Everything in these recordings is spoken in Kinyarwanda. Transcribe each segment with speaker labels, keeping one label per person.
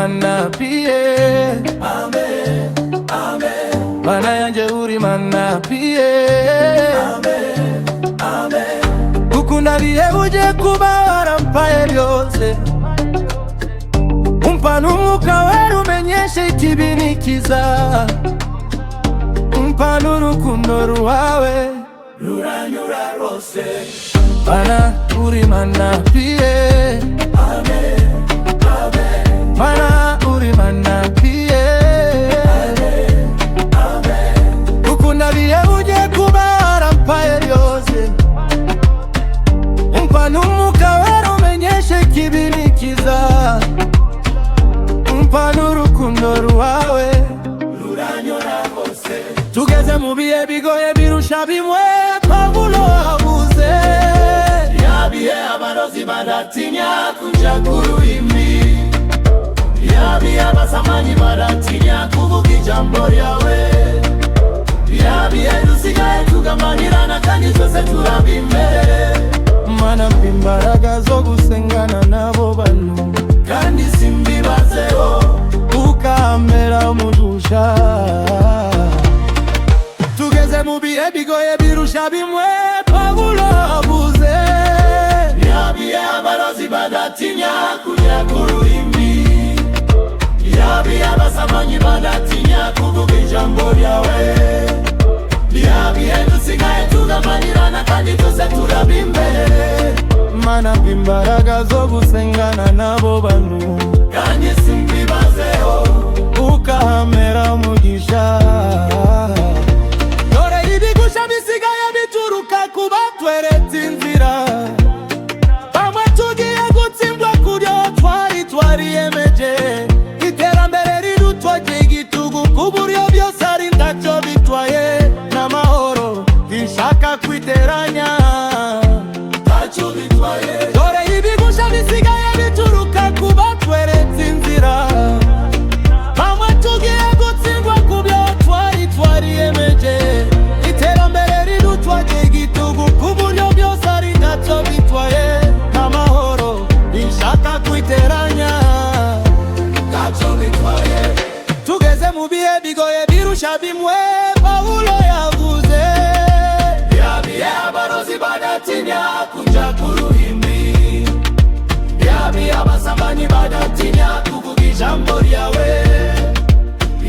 Speaker 1: mana pie.
Speaker 2: Amen, amen.
Speaker 1: Mana yanje uri mana pie.
Speaker 2: Amen, amen.
Speaker 1: Ukunda bihebuje kuba warampaye byose. Umpa n'umwuka wera umenyeshe ikibi n'ikiza. Umpa n'urukundo rwawe
Speaker 2: ruranyura rwose.
Speaker 1: Mana uri mana pie.
Speaker 2: Amen, amen.
Speaker 1: Mana uri mana pie.
Speaker 2: Amen, amen.
Speaker 1: Ukunda bihebuje kuba warampaye byose. Umpa n'umwuka wera umenyeshe ikibi n'ikiza. Umpa n'urukundo rwawe
Speaker 2: ruranyura rwose.
Speaker 1: Tugeze mu bihe bigoye birusha bimwe Pawulo avuze.
Speaker 2: Ya bihe abarozi badatinya kuja ku ruhimbi. Ya bihe abasambanyi badatinya kuvuga ijambo ryawe. Ya bihe dusigaye tugambanirana kandi twese turaba imbere.
Speaker 1: Mana mpa imbaraga zo gusengana n'abo bantu,
Speaker 2: kandi simbibazeho
Speaker 1: ukampera umugusha. Tugeze mu bihe bigoye birusha bimwe Pawulo avuze.
Speaker 2: Ya bihe abarozi badatinya kuja ku ruhimbi. Ya bihe abasambanyi badatinya kuvuga ijambo ryawe. Ya bihe dusigaye tugambanirana kandi twese turaba imbere.
Speaker 1: Mana mpa imbaraga zo gusengana n'abo bantu,
Speaker 2: kandi simbibazeho
Speaker 1: ukampera umugisha. Dore ibigusha bisigaye bituruka ku batweretse inzira. Bamwe tugiye gutsindwa kubyo twari twariyemeje. Iterambere rirutwaje igitugu ku buryo byose ari ntacyo bitwaye. N'amahoro bishaka kwiteranya
Speaker 2: ntacyo bitwaye.
Speaker 1: dore ibigusha bisigaye bituruka ku batweretse inzira. Bamwe tugiye gutsindwa ku byo twari twariyemeje. Iterambere rirutwaje igitugu ku buryo byose ari ntacyo bitwaye. N'amahoro bishaka kwiteranya
Speaker 2: ntacyo bitwaye.
Speaker 1: tugeze mu bihe bigoye birusha bimwe Pawulo yavuze.
Speaker 2: Ya bihe abarozi badatinya kuja ku ruhimbi. Ya bihe abasambanyi badatinya kuvuga ijambo ryawe.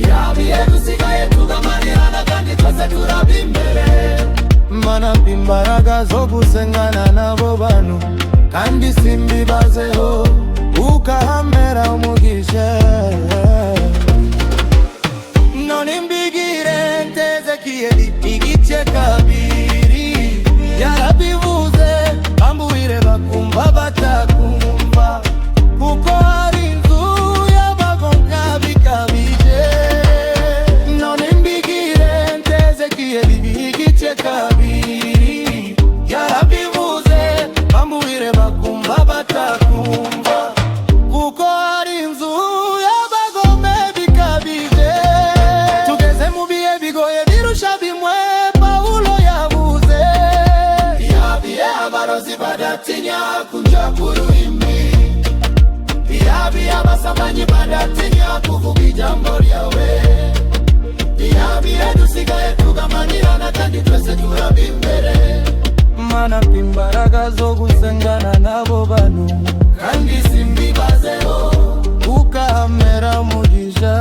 Speaker 2: Ya bihe dusigaye tugambanirana kandi twese turaba imbere.
Speaker 1: Mana mpa imbaraga zo gusengana n'abo bantu, kandi simbibazeho ukampera umugisha. None mbigire Ezekiyeli igice kabiri. Yarabivuze bambuhire bakumva batakumva, kuko hari inzu y'abagomwa bikabije. None mbigire Ezekiyeli igice kabiri. Yarabivuze bambuhire bakumva batakumva, kuko hari inzu y'abagome bikabije. Tugeze mu bihe bigoye birusha bimwe Pawulo yavuze.
Speaker 2: Ya bihe abarozi badatinya kuja ku ruhimbi. Ya bihe abasambanyi badatinya kuvuga ijambo ryawe. Ya bihe dusigaye tugambanirana kandi twese turaba imbere.
Speaker 1: Mana mpa imbaraga zo gusengana n'abo bantu,
Speaker 2: kandi simbibazeho
Speaker 1: ukampera umugisha.